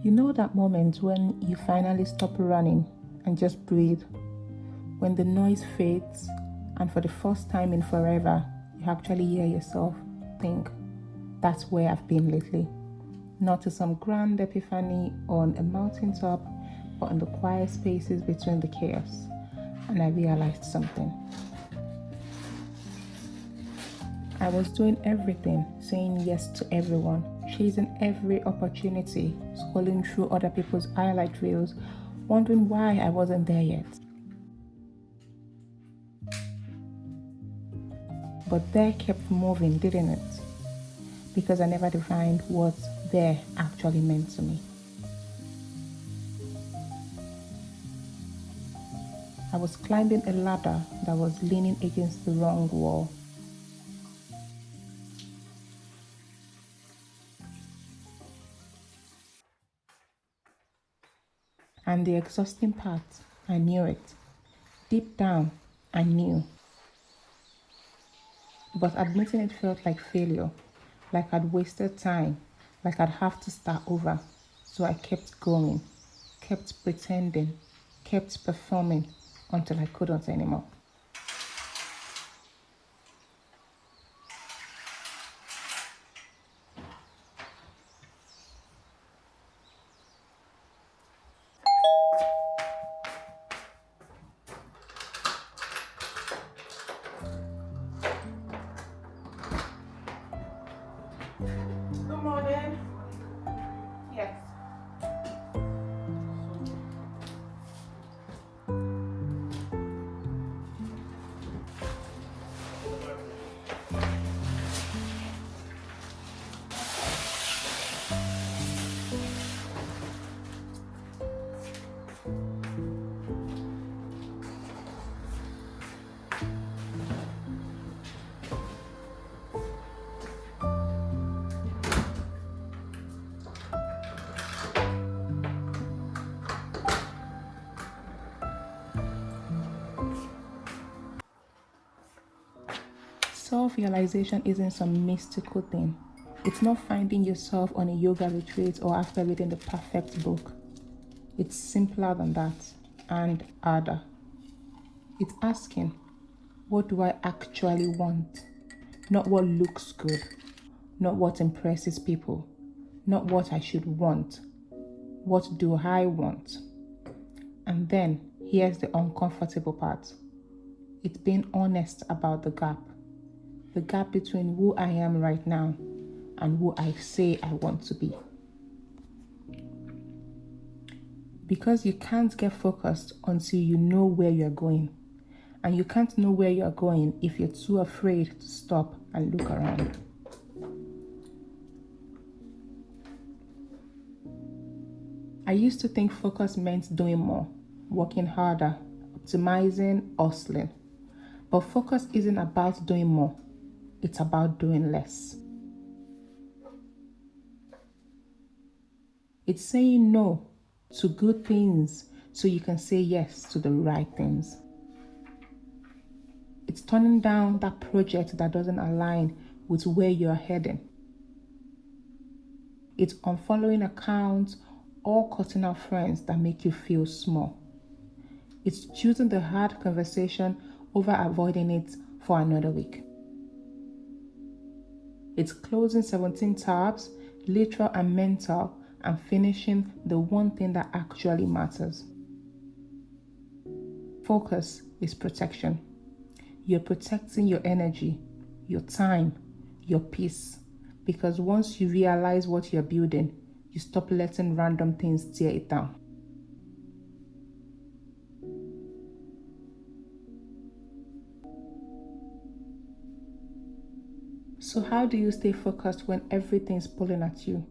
You know that moment when you finally stop running and just breathe? When the noise fades and for the first time in forever, you actually hear yourself think, that's where I've been lately. Not to some grand epiphany on a mountaintop, but in the quiet spaces between the chaos. And I realized something. I was doing everything, saying yes to everyone, chasing every opportunity, scrolling through other people's highlight reels, wondering why I wasn't there yet. But there kept moving, didn't it? Because I never defined what there actually meant to me. I was climbing a ladder that was leaning against the wrong wall. And the exhausting part, I knew it. Deep down, I knew. But admitting it felt like failure, like I'd wasted time, like I'd have to start over. So I kept going, kept pretending, kept performing until I couldn't anymore. Good morning. Yes. Self-realization isn't some mystical thing. It's not finding yourself on a yoga retreat or after reading the perfect book. It's simpler than that and harder. It's asking, what do I actually want? Not what looks good, not what impresses people, not what I should want. What do I want? And then here's the uncomfortable part. It's being honest about the gap between who I am right now and who I say I want to be. Because you can't get focused until you know where you're going. And you can't know where you're going if you're too afraid to stop and look around. I used to think focus meant doing more, working harder, optimizing, hustling. But focus isn't about doing more. It's about doing less. It's saying no to good things so you can say yes to the right things. It's turning down that project that doesn't align with where you're heading. It's unfollowing accounts or cutting out friends that make you feel small. It's choosing the hard conversation over avoiding it for another week. It's closing 17 tabs, literal and mental, and finishing the one thing that actually matters. Focus is protection. You're protecting your energy, your time, your peace. Because once you realize what you're building, you stop letting random things tear it down. So how do you stay focused when everything's pulling at you?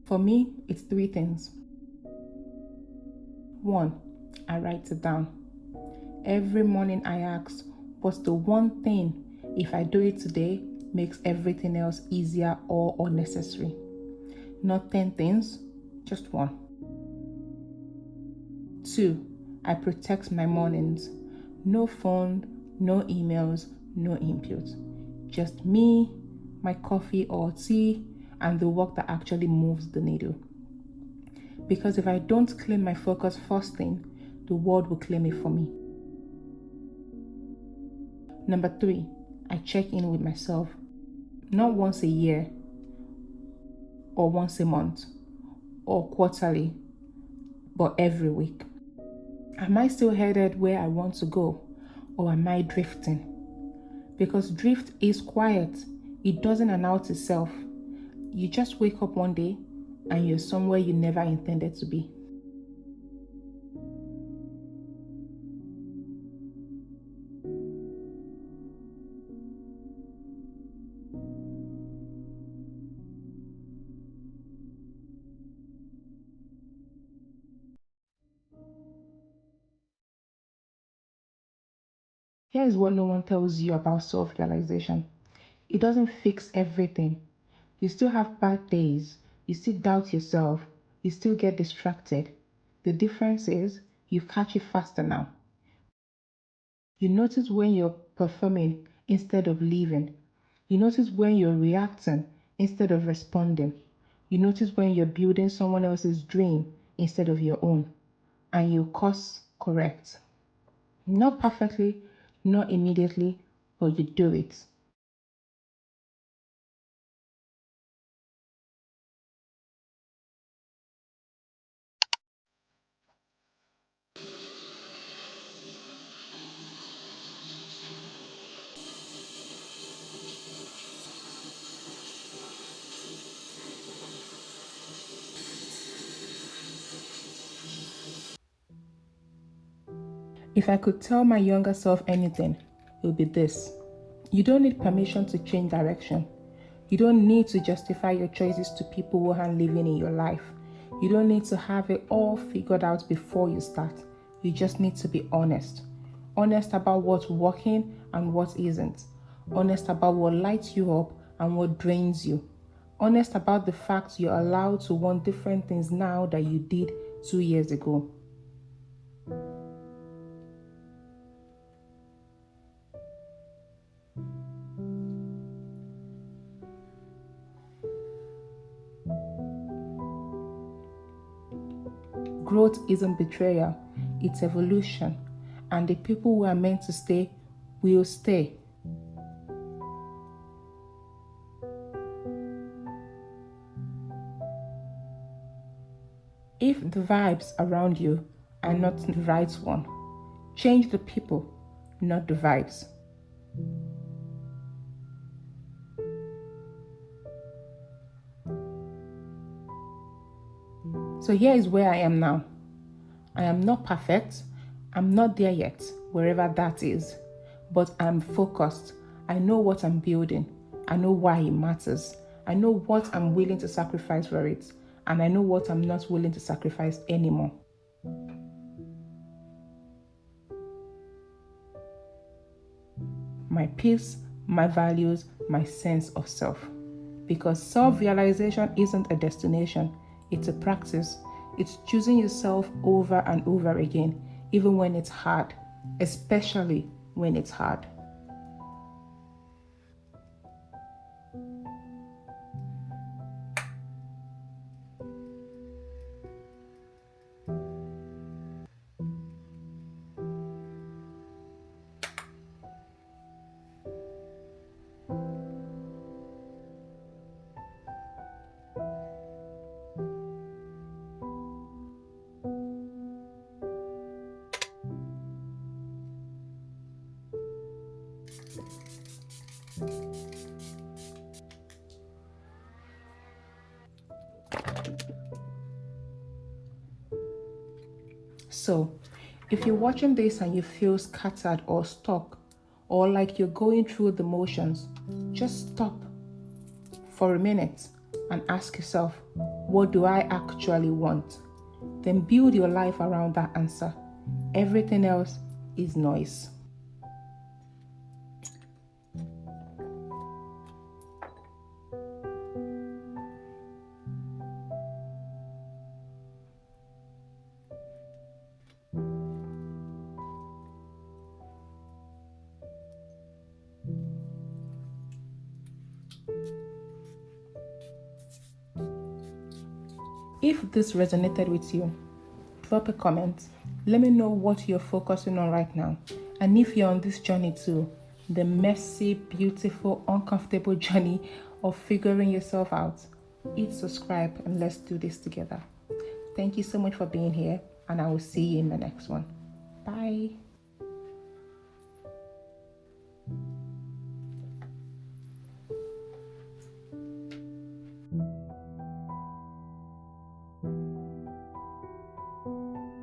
For me, it's 3 things. 1, I write it down. Every morning I ask, what's the one thing, if I do it today, makes everything else easier or unnecessary? Not 10 things, just 1. 2, I protect my mornings. No phone, no emails, no input. Just me, my coffee or tea, and the work that actually moves the needle. Because if I don't claim my focus first thing, the world will claim it for me. Number 3, I check in with myself. Not once a year, or once a month, or quarterly, but every week. Am I still headed where I want to go, or am I drifting? Because drift is quiet. It doesn't announce itself. You just wake up one day and you're somewhere you never intended to be. Here's what no one tells you about self-realization. It doesn't fix everything. You still have bad days. You still doubt yourself. You still get distracted. The difference is you catch it faster now. You notice when you're performing instead of living. You notice when you're reacting instead of responding. You notice when you're building someone else's dream instead of your own. And you course correct. Not perfectly, not immediately, but you do it. If I could tell my younger self anything, it would be this. You don't need permission to change direction. You don't need to justify your choices to people who aren't living in your life. You don't need to have it all figured out before you start. You just need to be honest. Honest about what's working and what isn't. Honest about what lights you up and what drains you. Honest about the fact you're allowed to want different things now that you did 2 years ago. Growth isn't betrayal, it's evolution. And the people who are meant to stay will stay. If the vibes around you are not the right one, change the people, not the vibes. So here is where I am now. I am not perfect. I'm not there yet, wherever that is. But I'm focused. I know what I'm building. I know why it matters. I know what I'm willing to sacrifice for it. And I know what I'm not willing to sacrifice anymore. My peace, my values, my sense of self. Because self-realization isn't a destination, it's a practice. It's choosing yourself over and over again, even when it's hard, especially when it's hard. So, if you're watching this and you feel scattered or stuck, or like you're going through the motions, just stop for a minute and ask yourself, what do I actually want? Then build your life around that answer. Everything else is noise. If this resonated with you, drop a comment. Let me know what you're focusing on right now. And if you're on this journey too, the messy, beautiful, uncomfortable journey of figuring yourself out, hit subscribe and let's do this together. Thank you so much for being here, and I will see you in the next one. Bye.